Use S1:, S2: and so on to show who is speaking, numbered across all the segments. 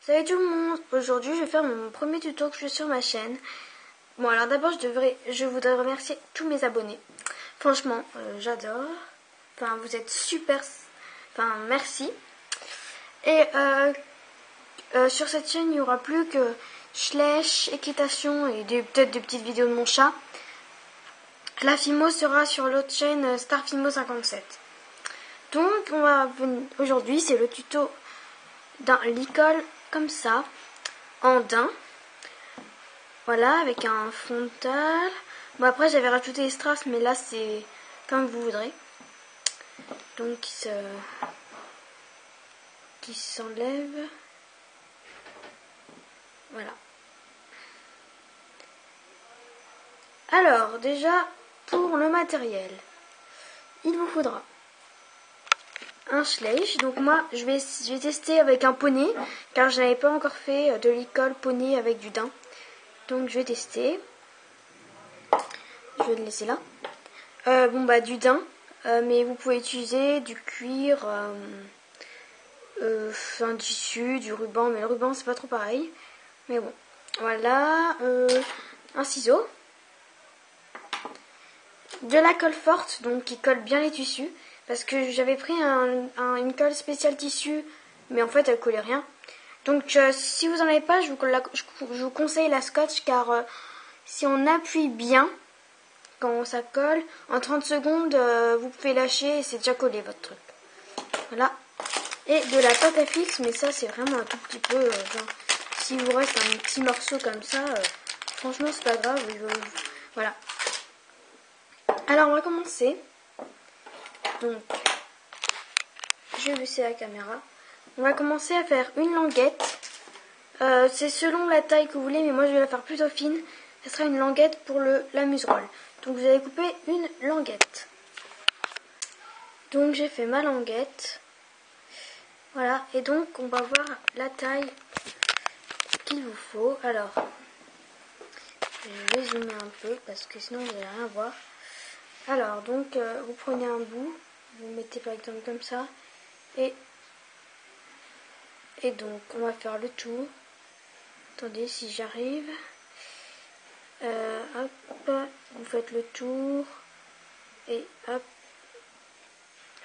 S1: Salut tout le monde, aujourd'hui je vais faire mon premier tuto que je fais sur ma chaîne. Bon alors d'abord je voudrais remercier tous mes abonnés. Franchement, j'adore. Enfin vous êtes super, enfin merci. Et sur cette chaîne il n'y aura plus que Schleich, équitation et peut-être des petites vidéos de mon chat. La Fimo sera sur l'autre chaîne Starfimo57. Donc aujourd'hui c'est le tuto d'un licol comme ça, en daim. Voilà, avec un frontal. Bon après j'avais rajouté les strass, mais là c'est comme vous voudrez. Donc qui s'enlève. Voilà. Alors déjà pour le matériel, il vous faudra un Schleich. Donc moi je vais tester avec un poney, car je n'avais pas encore fait de licol poney avec du daim. Donc je vais tester. Je vais le laisser là. Du daim, mais vous pouvez utiliser du cuir, un tissu, du ruban, mais le ruban c'est pas trop pareil. Mais bon, voilà, un ciseau, de la colle forte, donc qui colle bien les tissus, parce que j'avais pris une colle spéciale tissu, mais en fait elle collait rien. Donc si vous en avez pas, je vous conseille la Scotch, car si on appuie bien, quand ça colle, en 30 secondes, vous pouvez lâcher et c'est déjà collé votre truc. Voilà. Et de la pâte à fixe, mais ça c'est vraiment un tout petit peu, genre, s'il vous reste un petit morceau comme ça, franchement c'est pas grave. Voilà. Alors on va commencer. Donc, je vais baisser la caméra. On va commencer à faire une languette. C'est selon la taille que vous voulez, mais moi je vais la faire plutôt fine. Ce sera une languette pour la muserolle. Donc vous allez couper une languette. Donc j'ai fait ma languette. Voilà, et donc on va voir la taille qu'il vous faut. Alors, je vais zoomer un peu parce que sinon vous n'allez rien voir. Alors, donc vous prenez un bout, vous mettez par exemple comme ça, et donc on va faire le tour. Attendez si j'arrive. Hop, vous faites le tour, et hop,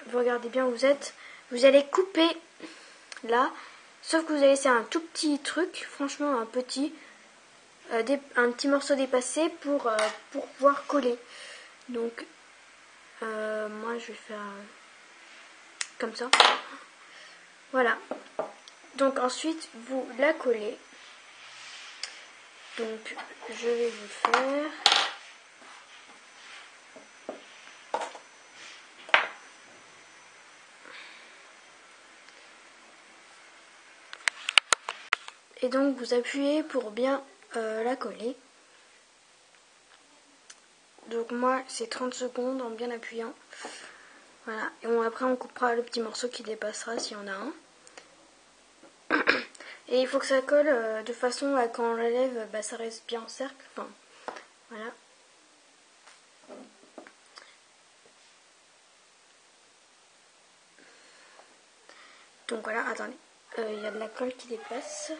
S1: vous regardez bien où vous êtes. Vous allez couper là, sauf que vous allez laisser un tout petit truc, franchement un petit morceau dépassé pour pouvoir coller. Donc moi je vais faire comme ça. Voilà. Donc ensuite vous la collez. Donc je vais vous faire. Et donc vous appuyez pour bien la coller. Donc moi c'est 30 secondes en bien appuyant. Voilà. Et après on coupera le petit morceau qui dépassera s'il y en a un. Et il faut que ça colle de façon à quand on la lève, ça reste bien en cercle. Enfin, voilà. Donc voilà, attendez. Il y a de la colle qui dépasse.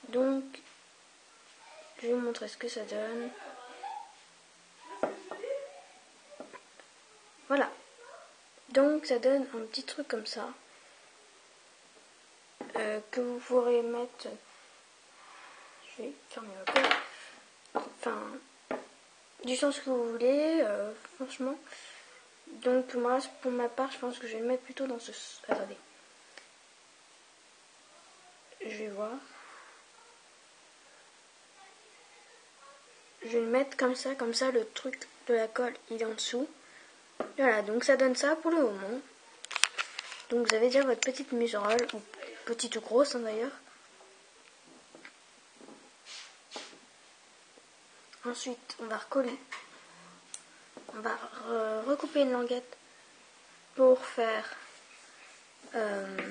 S1: Donc, je vais vous montrer ce que ça donne. Voilà. Donc, ça donne un petit truc comme ça. Que vous pourrez mettre... Je vais fermer un peu. Enfin, du sens que vous voulez, franchement. Donc, moi, pour ma part, je pense que je vais le mettre plutôt dans ce... Attendez. Je vais voir. Je vais le mettre comme ça, le truc de la colle, il est en dessous. Voilà, donc ça donne ça pour le moment. Donc vous avez déjà votre petite muserolle, ou petite ou grosse d'ailleurs. Ensuite, on va recoller. On va recouper une languette pour faire... Je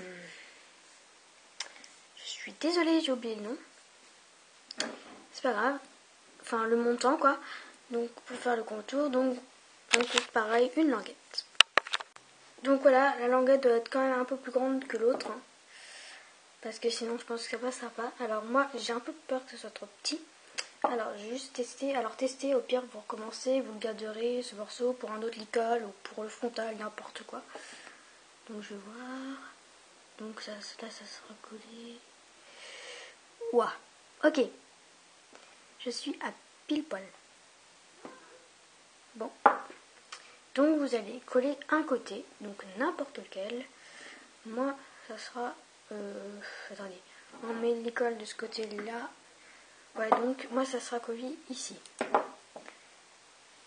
S1: suis désolée, j'ai oublié le nom. C'est pas grave. Enfin, le montant, quoi. Donc, pour faire le contour, donc on coupe pareil une languette. Donc voilà, la languette doit être quand même un peu plus grande que l'autre. Hein, parce que sinon je pense que ça passera pas. Alors moi j'ai un peu peur que ce soit trop petit. Alors j'ai juste testé. Alors tester, au pire vous recommencez, vous le garderez ce morceau pour un autre licol ou pour le frontal, n'importe quoi. Donc je vais voir. Donc ça, là ça sera collé. Ouah, ok. Je suis à pile poil. Bon. Donc vous allez coller un côté, donc n'importe lequel. Moi, ça sera... attendez, on met l'école de ce côté-là. Ouais, donc moi, ça sera collé ici.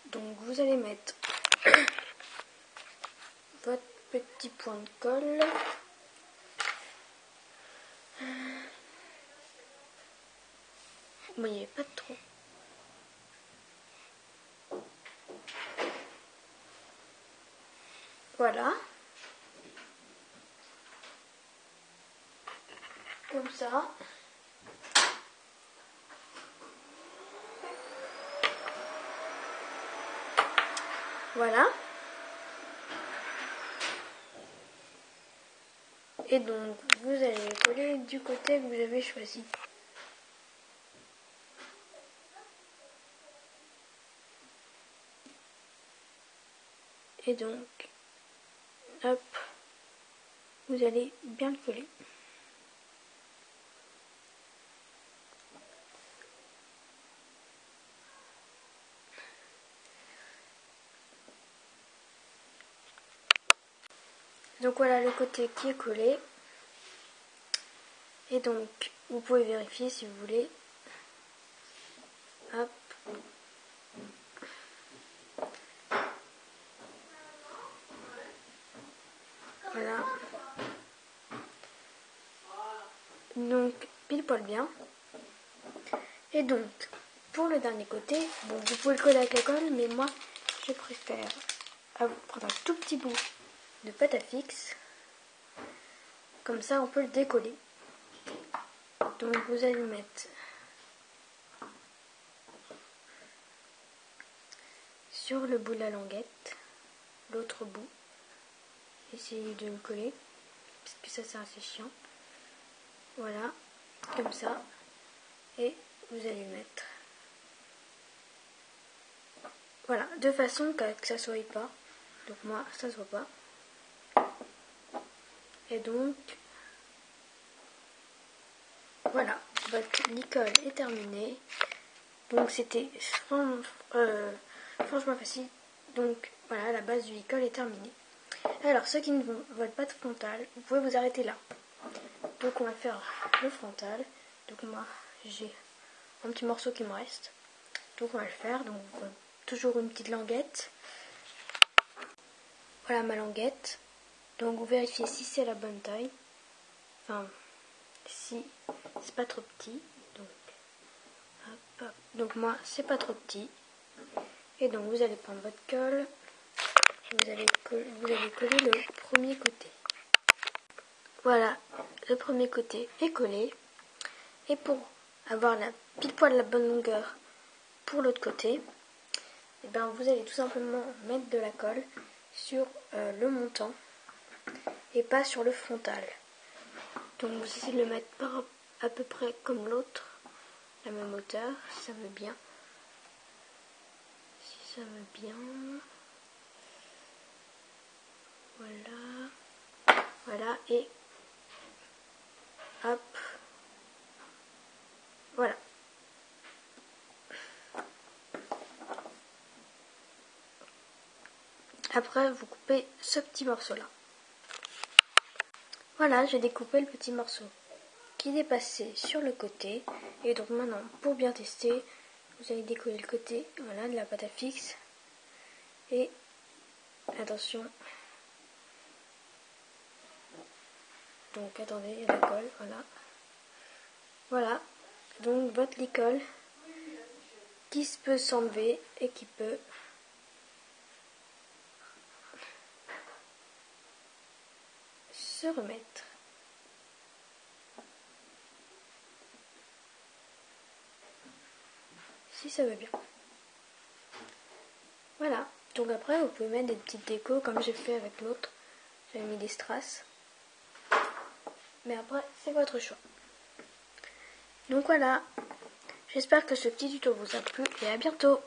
S1: Donc vous allez mettre votre petit point de colle. Vous voyez, pas trop. Voilà. Comme ça. Voilà. Et donc, vous allez coller du côté que vous avez choisi. Et donc, hop, vous allez bien le coller. Donc voilà le côté qui est collé. Et donc, vous pouvez vérifier si vous voulez. Hop. Voilà. Donc, pile poil bien. Et donc, pour le dernier côté, bon, vous pouvez le coller avec la colle, mais moi, je préfère prendre un tout petit bout de pâte à fixe. Comme ça, on peut le décoller. Donc, vous allez mettre sur le bout de la languette, l'autre bout. Essayez de le coller, parce que ça, c'est assez chiant. Voilà, comme ça. Et vous allez mettre. Voilà, de façon que ça ne soit pas. Donc moi, ça ne se voit pas. Et donc, voilà, votre licol est terminé. Donc c'était franchement facile. Donc voilà, la base du licol est terminée. Alors, ceux qui ne veulent pas de frontal, vous pouvez vous arrêter là. Donc on va faire le frontal. Donc moi, j'ai un petit morceau qui me reste. Donc on va le faire. Donc toujours une petite languette. Voilà ma languette. Donc vous vérifiez si c'est la bonne taille. Enfin, si c'est pas trop petit. Donc, hop, hop. Donc moi, c'est pas trop petit. Et donc vous allez prendre votre colle. Et vous allez coller le premier côté. Voilà, le premier côté est collé. Et pour avoir la pile poil la bonne longueur pour l'autre côté, et ben vous allez tout simplement mettre de la colle sur le montant et pas sur le frontal. Donc vous essayez de le mettre à peu près comme l'autre, la même hauteur, si ça veut bien. Si ça veut bien. Voilà. Voilà, et hop. Voilà. Après, vous coupez ce petit morceau-là. Voilà, j'ai découpé le petit morceau qui est passé sur le côté. Et donc maintenant, pour bien tester, vous allez décoller le côté, voilà, de la pâte à fixe. Et attention. Donc attendez, il y a la colle, voilà. Voilà, donc votre licol qui peut s'enlever et qui peut se remettre. Si ça veut bien. Voilà, donc après vous pouvez mettre des petites décos comme j'ai fait avec l'autre. J'avais mis des strass. Mais après, c'est votre choix. Donc voilà. J'espère que ce petit tuto vous a plu et à bientôt.